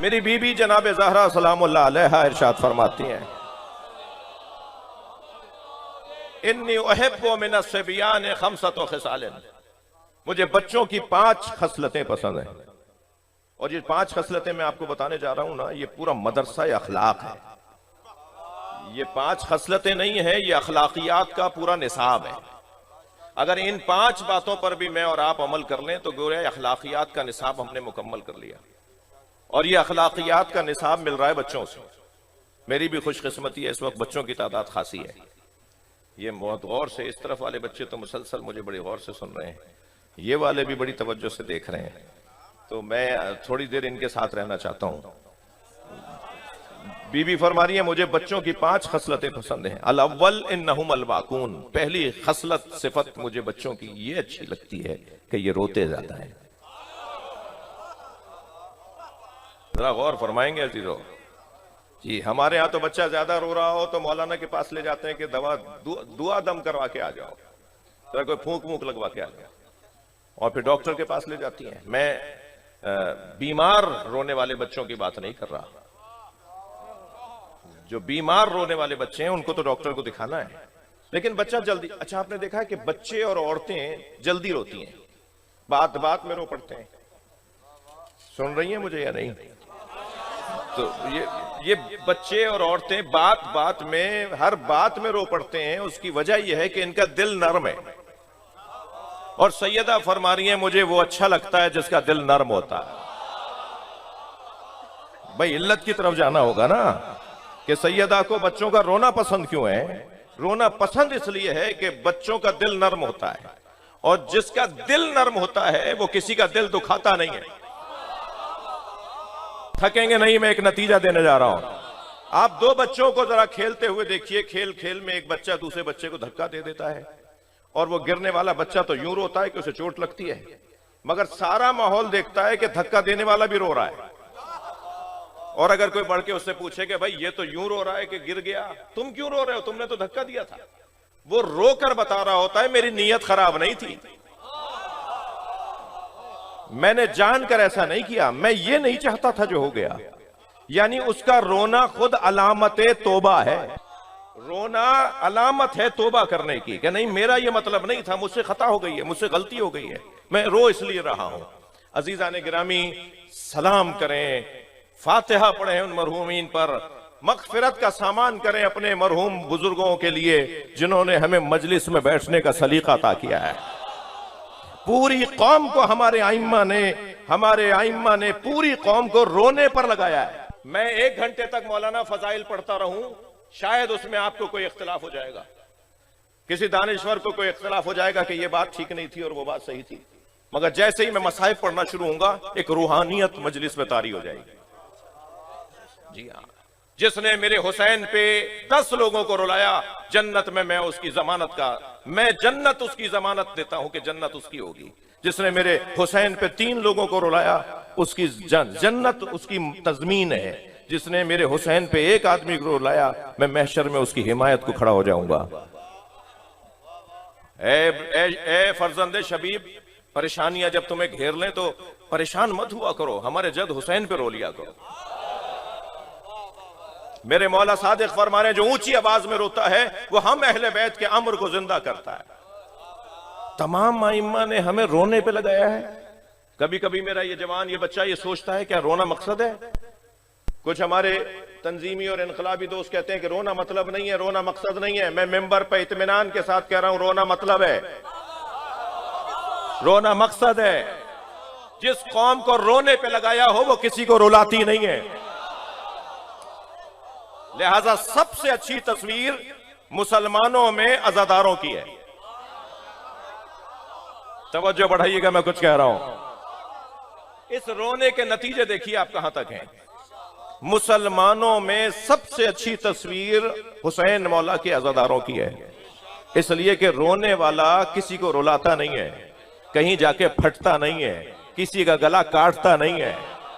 मेरी बीबी जनाब ज़हरा सलामुल्लाह अलैहा इरशाद फरमाती हैं, इन्नी उहिब्बु मिन अस्सिबियान खम्सतु खिसालिन, मुझे बच्चों की 5 खसलतें पसंद हैं। और ये 5 खसलतें मैं आपको बताने जा रहा हूं ना, ये पूरा मदरसा अखलाक है। ये 5 खसलतें नहीं है, ये अखलाकियात का पूरा निसाब है। अगर इन 5 बातों पर भी मैं और आप अमल कर लें तो गोया अखलाकियात का निसाब हमने मुकम्मल कर लिया। और ये अखलाकियात का निसाब मिल रहा है बच्चों से। मेरी भी खुशकिस्मती है, इस वक्त बच्चों की तादाद खासी है। ये बहुत गौर से, इस तरफ वाले बच्चे तो मुसलसल मुझे बड़ी गौर से सुन रहे हैं, ये वाले भी बड़ी तवज्जो से देख रहे हैं। तो मैं थोड़ी देर इनके साथ रहना चाहता हूं। बीबी फरमा रही है, मुझे बच्चों की 5 खसलतें पसंद हैं। अल अव्वल इन्नहुम अल वाकून, पहली खसलत सिफत मुझे बच्चों की ये अच्छी लगती है कि ये रोते ज्यादा है। जरा गौर फरमाएंगे अजीजों जी। हमारे यहां तो बच्चा ज्यादा रो रहा हो तो मौलाना के पास ले जाते हैं कि दवा दुआ दम करवा के आ जाओ, जरा कोई फूंक वूंक लगवा के आ जाओ, और फिर डॉक्टर के पास ले जाती हैं। मैं बीमार रोने वाले बच्चों की बात नहीं कर रहा। जो बीमार रोने वाले बच्चे हैं उनको तो डॉक्टर को दिखाना है, लेकिन बच्चा जल्दी, अच्छा आपने देखा है कि बच्चे और औरतें जल्दी रोती हैं, बात बात में रो पड़ते हैं। सुन रही हैं मुझे या नहीं? तो ये बच्चे और औरतें बात बात में, हर बात में रो पड़ते हैं। उसकी वजह यह है कि इनका दिल नर्म है। और सैयदा फरमा रही है, मुझे वो अच्छा लगता है जिसका दिल नर्म होता है। भाई इल्लत की तरफ जाना होगा ना कि सैयदा को बच्चों का रोना पसंद क्यों है? रोना पसंद इसलिए है कि बच्चों का दिल नर्म होता है, और जिसका दिल नर्म होता है वो किसी का दिल दुखाता नहीं है। थकेंगे नहीं, मैं एक नतीजा देने जा रहा हूं। आप 2 बच्चों को जरा खेलते हुए देखिए। खेल खेल में एक बच्चा दूसरे बच्चे को धक्का दे देता है, और वो गिरने वाला बच्चा तो यूं रोता है कि उसे चोट लगती है, मगर सारा माहौल देखता है कि धक्का देने वाला भी रो रहा है। और अगर कोई बढ़ के उससे पूछे कि भाई ये तो यूं रो रहा है कि गिर गया, तुम क्यों रो रहे हो, तुमने तो धक्का दिया था, वो रोकर बता रहा होता है मेरी नीयत खराब नहीं थी, मैंने जानकर ऐसा नहीं किया, मैं ये नहीं चाहता था जो हो गया। यानी उसका रोना खुद अलामत तौबा है। रोना अलामत है तौबा करने की कि नहीं मेरा ये मतलब नहीं था, मुझसे खता हो गई है, मुझसे गलती हो गई है, मैं रो इसलिए रहा हूं। अजीजान गिरामी, सलाम करें, फातिहा पढ़ें उन मरहूमीन पर, मगफिरत का सामान करें अपने मरहूम बुजुर्गों के लिए जिन्होंने हमें मजलिस में बैठने का सलीका अता किया है। पूरी कौम को हमारे आइम्मा ने पूरी कौम को रोने पर लगाया है। मैं 1 घंटे तक मौलाना फजाइल पढ़ता रहूं, शायद उसमें आपको कोई इख्तिलाफ हो जाएगा, किसी दानिश्वर को कोई इख्तिलाफ हो जाएगा कि यह बात ठीक नहीं थी और वो बात सही थी, मगर जैसे ही मैं मसाइब पढ़ना शुरू होऊंगा एक रूहानियत मजलिस में तारी हो जाएगी। जी हाँ, जिसने मेरे हुसैन पे 10 लोगों को रुलाया, जन्नत में मैं उसकी जन्नत उसकी जमानत देता हूं कि जन्नत उसकी होगी। जिसने मेरे हुसैन पे 3 लोगों को रुलाया, उसकी जन्नत उसकी तज़मीन है। जिसने मेरे हुसैन पे 1 आदमी को रुलाया, मैं महशर में उसकी हिमायत को खड़ा हो जाऊंगा। ए फर्जंदे शबीब, परेशानियां जब तुम्हें घेर लें तो परेशान मत हुआ करो, हमारे जद हुसैन पे रो लिया करो। मेरे मौला सादिक फरमा रहे, जो ऊंची आवाज में रोता है वो हम अहले बैत के अम्र को जिंदा करता है। तमाम आइम्मा ने हमें रोने पे लगाया है। कभी कभी मेरा ये जवान, ये बच्चा ये सोचता है क्या रोना मकसद है? कुछ हमारे तंजीमी और इनकलाबी दोस्त कहते हैं कि रोना मतलब नहीं है, रोना मकसद नहीं है। मैं मिंबर पे इत्मीनान के साथ कह रहा हूं, रोना मतलब है, रोना मकसद है। जिस कौम को रोने पे लगाया हो वो किसी को रुलाती नहीं है। लिहाजा सबसे अच्छी तस्वीर मुसलमानों में अज़ादारों की है। तवज्जो बढ़ाइएगा, मैं कुछ कह रहा हूं। इस रोने के नतीजे देखिए आप कहां तक हैं। मुसलमानों में सबसे अच्छी तस्वीर हुसैन मौला के अज़ादारों की है, इसलिए कि रोने वाला किसी को रुलाता नहीं है, कहीं जाके फटता नहीं है, किसी का गला काटता नहीं है,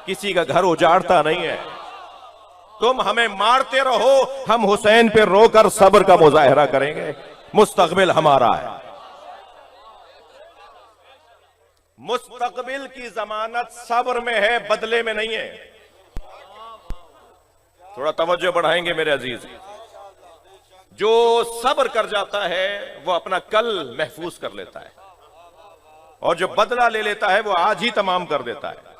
किसी का घर उजाड़ता नहीं है। तुम हमें मारते रहो, हम हुसैन पे रोकर सब्र का मुजाहरा करेंगे। मुस्तकबिल हमारा है, मुस्तकबिल की जमानत सब्र में है, बदले में नहीं है। थोड़ा तवज्जो बढ़ाएंगे मेरे अजीज। जो सब्र कर जाता है वो अपना कल महफूज कर लेता है, और जो बदला ले लेता है वो आज ही तमाम कर देता है।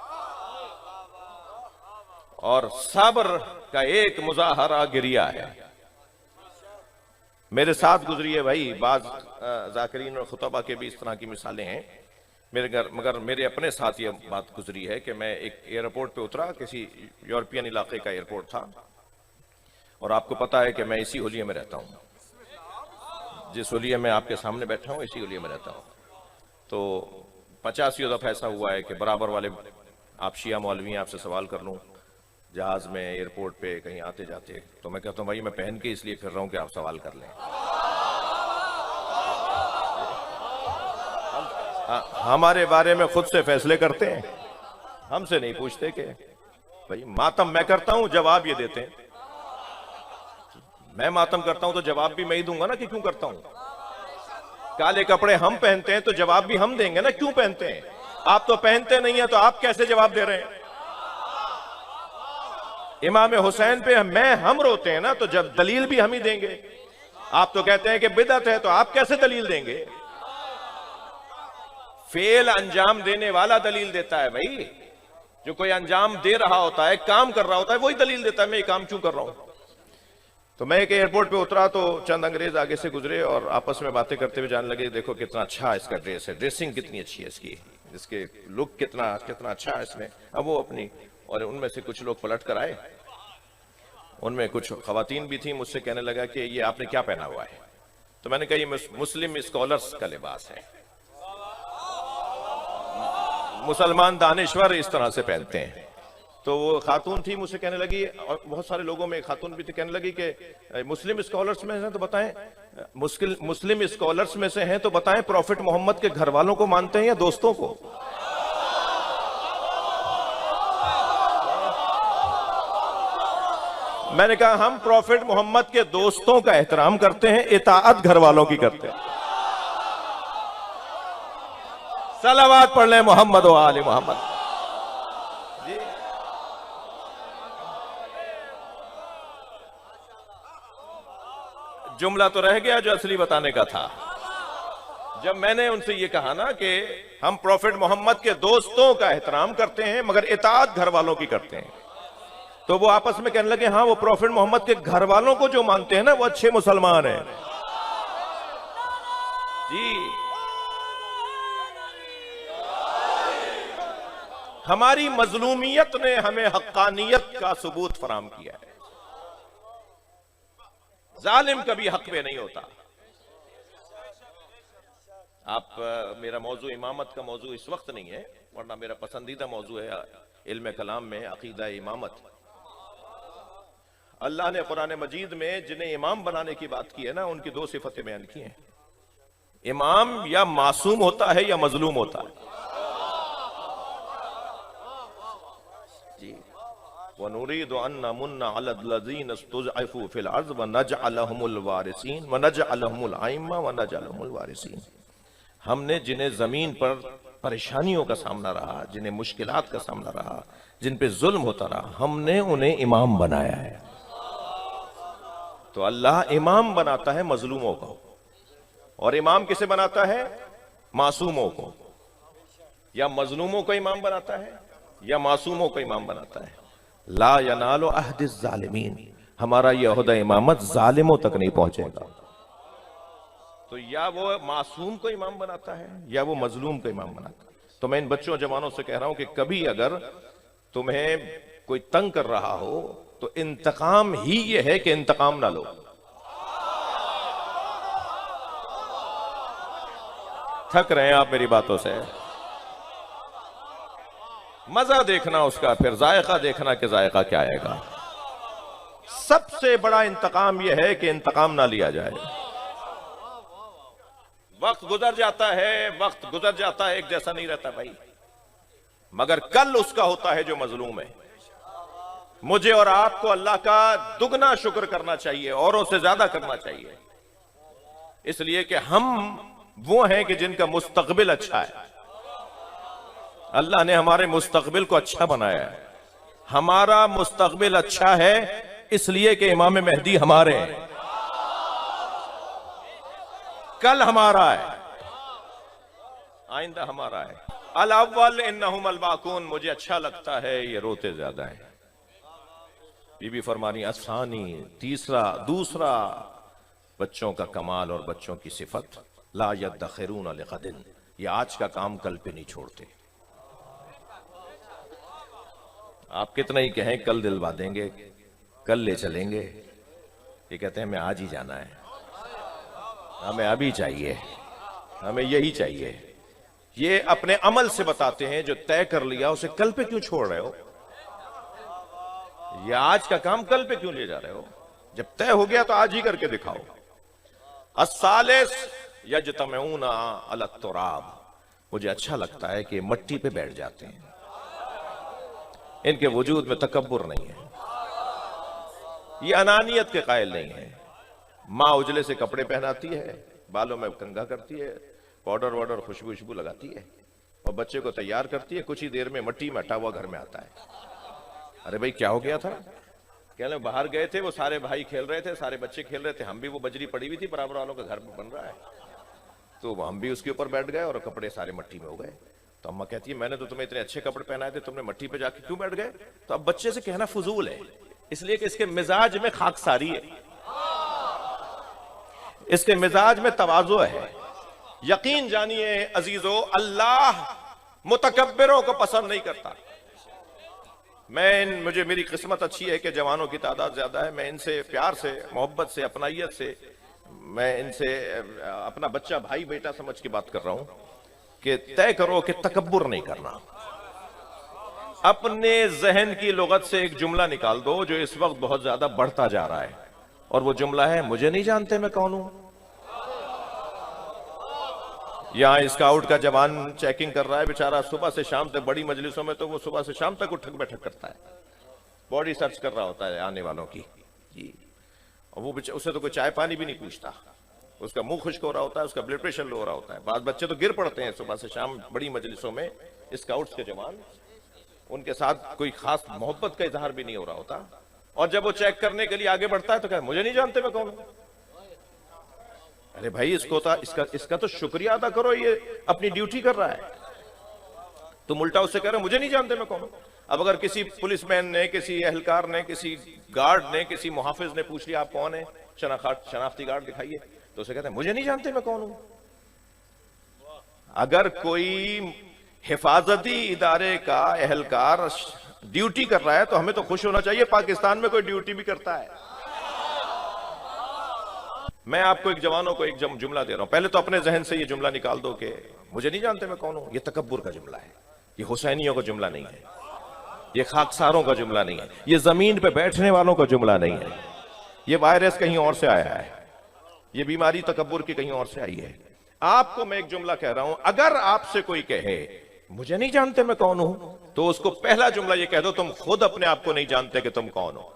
और सब्र का एक मुजाहरा गिरिया है। मेरे साथ गुजरी है भाई, बाज जाकिरीन और खुतबा के भी इस तरह की मिसालें हैं मेरे घर, मगर मेरे अपने साथ ये बात गुजरी है कि मैं एक एयरपोर्ट पे उतरा, किसी यूरोपियन इलाके का एयरपोर्ट था, और आपको पता है कि मैं इसी हुलिये में रहता हूं, जिस हुलिये में आपके सामने बैठा हूं इसी हुलिये में रहता हूं। तो 50 दफा ऐसा हुआ है कि बराबर वाले आप शिया मौलवी हैं, आपसे सवाल कर लूं जहाज में, एयरपोर्ट पे कहीं आते जाते, तो मैं कहता हूं भाई मैं पहन के इसलिए फिर रहा हूं कि आप सवाल कर लें। हमारे बारे में खुद से फैसले करते हैं, हमसे नहीं पूछते कि भाई मातम मैं करता हूं, जवाब ये देते हैं। मैं मातम करता हूं तो जवाब भी मैं ही दूंगा ना कि क्यों करता हूं। काले कपड़े हम पहनते हैं तो जवाब भी हम देंगे ना क्यों पहनते हैं। आप तो पहनते नहीं है तो आप कैसे जवाब दे रहे हैं। इमाम हुसैन पे हम रोते हैं ना, तो जब दलील भी हम ही देंगे। आप तो कहते हैं कि बिदअत है, तो आप कैसे दलील देंगे। फेल अंजाम देने वाला दलील देता है भाई, जो कोई अंजाम दे रहा होता है, काम कर रहा होता है, वही दलील देता है मैं ये काम क्यों कर रहा हूं। तो मैं एक एयरपोर्ट पे उतरा तो चंद अंग्रेज आगे से गुजरे और आपस में बातें करते हुए जाने लगे, देखो कितना अच्छा इसका ड्रेस है, ड्रेसिंग कितनी अच्छी है इसकी, इसके लुक कितना अच्छा है इसमें। अब वो अपनी, और उनमें से कुछ लोग पलट कर आए, उनमें कुछ खवातीन भी थी, मुझसे कहने लगा कि ये आपने क्या पहना हुआ है। तो मैंने कहा ये मुस्लिम स्कॉलर्स का लिबास है, मुसलमान दानिश्वर इस तरह से पहनते हैं। तो वो खातून थी, मुझसे कहने लगी, और बहुत सारे लोगों में खातून भी थी, कहने लगी कि मुस्लिम स्कॉलर्स में हैं तो बताएं, मुस्लिम स्कॉलर्स में से हैं तो बताएं प्रॉफिट मोहम्मद के घर वालों को मानते हैं या दोस्तों को। मैंने कहा हम प्रॉफिट मोहम्मद के दोस्तों का एहतराम करते हैं, इताअत घर वालों की करते हैं। सलावत पढ़ लें मोहम्मद व आले मोहम्मद। जी जुमला तो रह गया जो असली बताने का था। जब मैंने उनसे ये कहा ना कि हम प्रॉफिट मोहम्मद के दोस्तों का एहतराम करते हैं मगर इताअत घर वालों की करते हैं, तो वो आपस में कहने लगे हाँ वो प्रॉफिट मोहम्मद के घर वालों को जो मानते हैं ना वो अच्छे मुसलमान हैं। जी हमारी मजलूमियत ने हमें हक्कानियत का सबूत फराहम किया है। जालिम कभी हक पे नहीं होता। आप मेरा मौजू इमामत का मौजू इस वक्त नहीं है, वरना मेरा पसंदीदा मौजू है इल्म कलाम में अकीदा इमामत। अल्लाह ने कुरान मजीद में जिन्हें इमाम बनाने की बात की है ना, उनकी दो सिफतें बयान की हैं। इमाम या मासूम होता है या मजलूम होता है। जी वनुरीदु अन नमुन्ना अलल लज़ीना इस्तुज़अफ़ू फिल अर्ज़ व नजअलहुमुल वारिसीन व नजअलहुमुल अइम्मा व नजअलहुमुल वारिसीन। हमने जिन्हें जमीन पर परेशानियों का सामना रहा, जिन्हें मुश्किलात का सामना रहा, जिन पे जुल्म होता रहा, हमने उन्हें इमाम बनाया है। तो अल्लाह इमाम बनाता है मजलूमों को, और इमाम किसे बनाता है? मासूमों को। या मजलूमों को इमाम बनाता है या मासूमों को इमाम बनाता है। ला यनालु अहदिज़ ज़ालिमीन, हमारा यह ओहदा इमामत जालिमों तक नहीं पहुंचेगा। तो या वो मासूम को इमाम बनाता है या वो मजलूम को इमाम बनाता है। तो मैं इन बच्चों जवानों से कह रहा हूं कि कभी अगर तुम्हें कोई तंग कर रहा हो तो इंतकाम ही ये है कि इंतकाम ना लो। थक रहे हैं आप मेरी बातों से। मजा देखना उसका, फिर जायका देखना कि जायका क्या आएगा। सबसे बड़ा इंतकाम यह है कि इंतकाम ना लिया जाए। वक्त गुजर जाता है, एक जैसा नहीं रहता भाई, मगर कल उसका होता है जो मजलूम है। मुझे और आपको अल्लाह का दुगना शुक्र करना चाहिए, औरों से ज्यादा करना चाहिए, इसलिए कि हम वो हैं कि जिनका मुस्तकबिल अच्छा है। अल्लाह ने हमारे मुस्तकबिल को अच्छा बनाया है। हमारा मुस्तकबिल अच्छा है इसलिए कि इमाम मेहदी हमारे हैं, कल हमारा है, आइंदा हमारा है। अल अव्वल इन्नहुम अल बाकून, मुझे अच्छा लगता है ये रोते ज्यादा हैं। बीबी फरमानी असानी, दूसरा बच्चों का कमाल और बच्चों की सिफत, ला यद्दखिरून लिगदिन, ये आज का काम कल पे नहीं छोड़ते। आप कितना ही कहें कल दिलवा देंगे, कल ले चलेंगे, ये कहते हैं हमें आज ही जाना है, हमें अभी चाहिए, हमें यही चाहिए। ये अपने अमल से बताते हैं, जो तय कर लिया उसे कल पे क्यों छोड़ रहे हो, या आज का काम कल पे क्यों ले जा रहे हो? जब तय हो गया तो आज ही करके दिखाओ। अस्सालिस यजतमऊना अला तुराब, मुझे अच्छा लगता है कि मट्टी पे बैठ जाते हैं, इनके वजूद में तकब्बुर नहीं है, ये अनानियत के कायल नहीं है। माँ उजले से कपड़े पहनाती है, बालों में कंघा करती है, पाउडर वाउडर खुशबू लगाती है और बच्चे को तैयार करती है, कुछ ही देर में मट्टी में हटा हुआ घर में आता है। अरे भाई क्या हो गया था? कह रहे बाहर गए थे, वो सारे भाई खेल रहे थे, सारे बच्चे खेल रहे थे, हम भी, वो बजरी पड़ी हुई थी, बराबर वालों का घर बन रहा है, तो हम भी उसके ऊपर बैठ गए और कपड़े सारे मट्टी में हो गए। तो अम्मा कहती है मैंने तो तुम्हें इतने अच्छे कपड़े पहनाए थे, तुमने मट्टी पे जाके क्यों बैठ गए? तो अब बच्चे से कहना फजूल है, इसलिए कि इसके मिजाज में खाकसारी है, इसके मिजाज में तवाज़ो है। यकीन जानिए अजीजों, अल्लाह मुतकब्बिरों को पसंद नहीं करता। मुझे मेरी किस्मत अच्छी है कि जवानों की तादाद ज्यादा है, मैं इनसे प्यार से, मोहब्बत से, अपनाइयत से, मैं इनसे अपना बच्चा भाई बेटा समझ के बात कर रहा हूं कि तय करो कि तकब्बुर नहीं करना। अपने जहन की लुगत से एक जुमला निकाल दो जो इस वक्त बहुत ज्यादा बढ़ता जा रहा है, और वो जुमला है मुझे नहीं जानते मैं कौन हूं। यहां स्काउट का जवान चेकिंग कर रहा है बेचारा, सुबह से शाम तक, बड़ी मजलिसों में तो वो सुबह से शाम तक उठक बैठक करता है, बॉडी सर्च कर रहा होता है आने वालों की जी, और वो उसे तो कोई चाय पानी भी नहीं पूछता, उसका मुंह खुश्क हो रहा होता है, उसका ब्लड प्रेशर लो हो रहा होता है। बाद बच्चे तो गिर पड़ते हैं सुबह से शाम बड़ी मजलिसों में, स्काउट्स के जवान, उनके साथ कोई खास मोहब्बत का इजहार भी नहीं हो रहा होता, और जब वो चेक करने के लिए आगे बढ़ता है तो कहता मुझे नहीं जानते मैं कौन हूं। अरे भाई इसका तो शुक्रिया अदा करो, ये अपनी ड्यूटी कर रहा है, तुम उल्टा उससे कह रहे हो मुझे नहीं जानते मैं कौन हूं। अब अगर किसी पुलिसमैन ने, किसी एहलकार ने, किसी गार्ड ने, किसी मुहाफिज ने पूछ लिया आप कौन है, शनाख्ती कार्ड दिखाइए, तो उसे कहते हैं मुझे नहीं जानते मैं कौन हूं। अगर कोई हिफाजती इदारे का एहलकार ड्यूटी कर रहा है तो हमें तो खुश होना चाहिए, पाकिस्तान में कोई ड्यूटी भी करता है। मैं आपको एक जवानों को एक जुमला दे रहा हूं, पहले तो अपने जहन से ये जुमला निकाल दो कि मुझे नहीं जानते मैं कौन हूं। ये तकब्बुर का जुमला है, ये हुसैनियों का जुमला नहीं है, ये खाकसारों का जुमला नहीं है, ये जमीन पे बैठने वालों का जुमला नहीं है। ये वायरस कहीं और से आया है, ये बीमारी तकब्बुर की कहीं और से आई है। आपको मैं एक जुमला कह रहा हूं, अगर आपसे कोई कहे मुझे नहीं जानते मैं कौन हूं, तो उसको पहला जुमला ये कह दो तुम खुद अपने आप को नहीं जानते कि तुम कौन हो।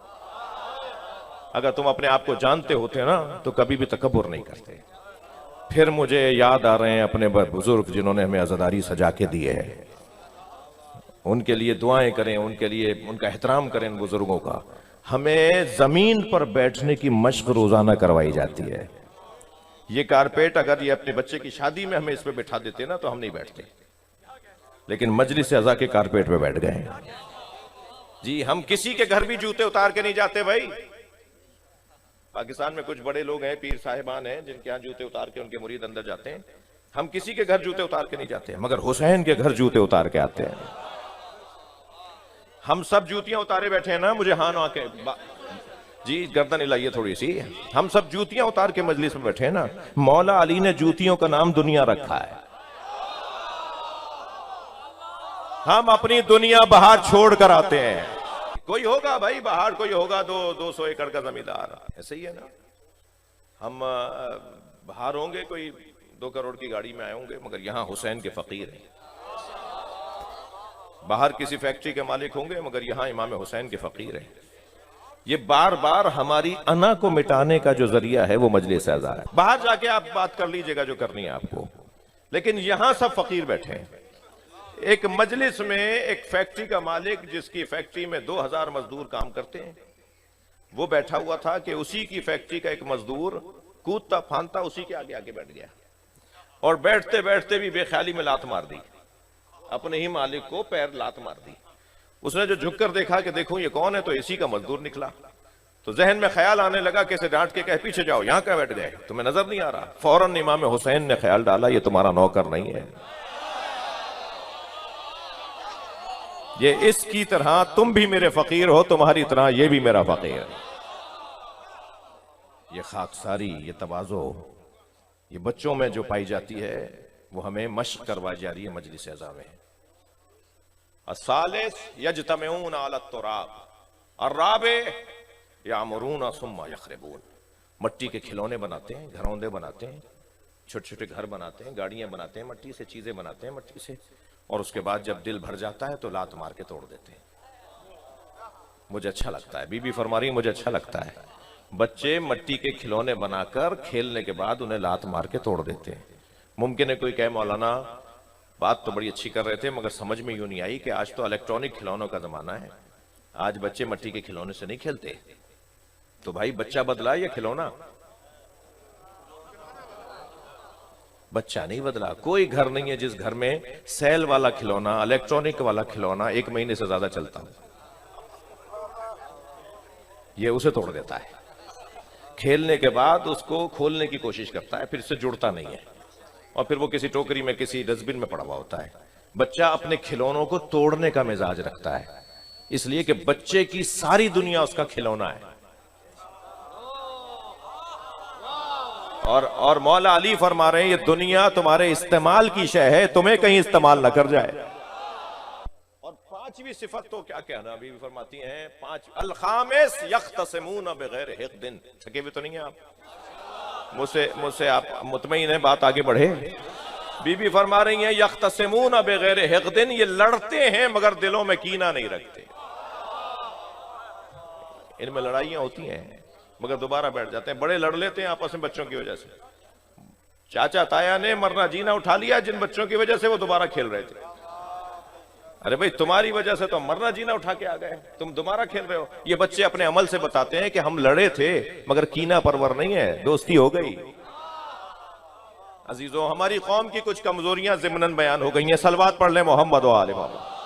अगर तुम अपने आप को जानते होते ना तो कभी भी तकब्बुर नहीं करते। फिर मुझे याद आ रहे हैं अपने बुजुर्ग जिन्होंने हमें आजादारी सजा के दिए है, उनके लिए दुआएं करें, उनके लिए उनका एहतराम करें बुजुर्गों का। हमें जमीन पर बैठने की मशक रोजाना करवाई जाती है। ये कारपेट अगर ये अपने बच्चे की शादी में हमें इस पे बैठा देते ना तो हम नहीं बैठते, लेकिन मजलिस अज़ा के कारपेट पे बैठ गए जी। हम किसी के घर भी जूते उतार के नहीं जाते भाई। पाकिस्तान में कुछ बड़े लोग हैं, पीर साहिबान हैं, जिनके यहाँ जूते उतार के उनके मुरीद अंदर जाते हैं। हम किसी के घर जूते उतार के नहीं जाते, मगर हुसैन के घर जूते उतार के आते हैं। हम सब जूतियां उतारे बैठे हैं ना, मुझे हाँ ना के जी गर्दन हिलाइए थोड़ी सी। हम सब जूतियां उतार के मजलिस में बैठे हैं ना। मौला अली ने जूतियों का नाम दुनिया रखा है। हम अपनी दुनिया बाहर छोड़ कर आते हैं। कोई होगा भाई बाहर, कोई होगा 200 एकड़ का जमींदार, ऐसे ही है ना। हम बाहर होंगे, कोई 2 करोड़ की गाड़ी में आए होंगे, मगर यहां हुसैन के फकीर हैं। बाहर किसी फैक्ट्री के मालिक होंगे, मगर यहां इमाम हुसैन के फकीर हैं। ये बार बार हमारी अना को मिटाने का जो जरिया है वो मजलिस अज़ा है। बाहर जाके आप बात कर लीजिएगा जो करनी है आपको, लेकिन यहां सब फकीर बैठे हैं। एक मजलिस में एक फैक्ट्री का मालिक, जिसकी फैक्ट्री में 2000 मजदूर काम करते हैं, वो बैठा हुआ था कि उसी की फैक्ट्री का एक मजदूर कूदता फांदता उसी के आगे आगे बैठ गया, और बैठते बैठते भी बेख्याली में लात मार दी, अपने ही मालिक को पैर लात मार दी। उसने जो झुककर देखा कि देखो ये कौन है, तो इसी का मजदूर निकला। तो जहन में ख्याल आने लगा कि इसे डांट के कहे पीछे जाओ, यहां क्या बैठ गए, तुम्हें नजर नहीं आ रहा। फौरन इमाम हुसैन ने ख्याल डाला ये तुम्हारा नौकर नहीं है, ये इसकी तरह तुम भी मेरे फकीर हो, तुम्हारी तरह ये भी मेरा फकीर है। ये खाकसारी, ये तवाज़ो, ये बच्चों में जो पाई जाती है वो हमें मश्क करवाई जा रही है मजलिस अज़ा में। अस्सालिस यज्तमिऊन अला तुराब अर्राबे यामुरून सुम्मा यखरिबून। मट्टी के खिलौने बनाते हैं, घरौंदे बनाते हैं, छोटे छोटे घर बनाते हैं, गाड़ियां बनाते हैं मट्टी से, चीजें बनाते हैं मट्टी से, और उसके बाद जब दिल भर जाता है तो लात मार के तोड़ देते हैं। मुझे अच्छा लगता है, बीबी फरमा रही मुझे अच्छा लगता है, बच्चे मट्टी के खिलौने बनाकर खेलने के बाद उन्हें लात मार के तोड़ देते हैं। मुमकिन है कोई कहे मौलाना बात तो बड़ी अच्छी कर रहे थे मगर समझ में यूं नहीं आई कि आज तो इलेक्ट्रॉनिक खिलौनों का जमाना है, आज बच्चे मट्टी के खिलौने से नहीं खेलते। तो भाई बच्चा बदला या खिलौना? बच्चा नहीं बदला। कोई घर नहीं है जिस घर में सेल वाला खिलौना, इलेक्ट्रॉनिक वाला खिलौना 1 महीने से ज्यादा चलता हो, ये उसे तोड़ देता है। खेलने के बाद उसको खोलने की कोशिश करता है, फिर इससे जुड़ता नहीं है, और फिर वो किसी टोकरी में किसी डस्टबिन में पड़ा हुआ होता है। बच्चा अपने खिलौनों को तोड़ने का मिजाज रखता है, इसलिए कि बच्चे की सारी दुनिया उसका खिलौना है। और मौला अली फरमा रहे हैं ये दुनिया तुम्हारे इस्तेमाल की शय है, तुम्हें कहीं इस्तेमाल न कर जाए। और 5वीं सिफत तो क्या कहना, अभी भी फरमाती हैं 5 अल-खामिस यख्तसिमून बिगैर हिक़्दिन। थके भी तो नहीं है आप? मुझसे आप मुतमईन है बात आगे बढ़े? बीबी फरमा रही हैं यख्तसिमून बिगैर हिक़्दिन, ये लड़ते हैं मगर दिलों में कीना नहीं रखते। इनमें लड़ाइयां होती हैं मगर दोबारा बैठ जाते हैं। बड़े लड़ लेते हैं आपस में बच्चों की वजह से। चाचा ताया ने मरना जीना उठा लिया जिन बच्चों की वजह से वो दोबारा खेल रहे थे। अरे भाई तुम्हारी वजह से तो मरना जीना उठा के आ गए, तुम दोबारा खेल रहे हो। ये बच्चे अपने अमल से बताते हैं कि हम लड़े थे मगर कीना परवर नहीं है, दोस्ती हो गई। अजीजों, हमारी कौम की कुछ कमजोरियां ज़िम्नन बयान हो गई हैं। सलवात पढ़ ले मोहम्मद व आले मोहम्मद।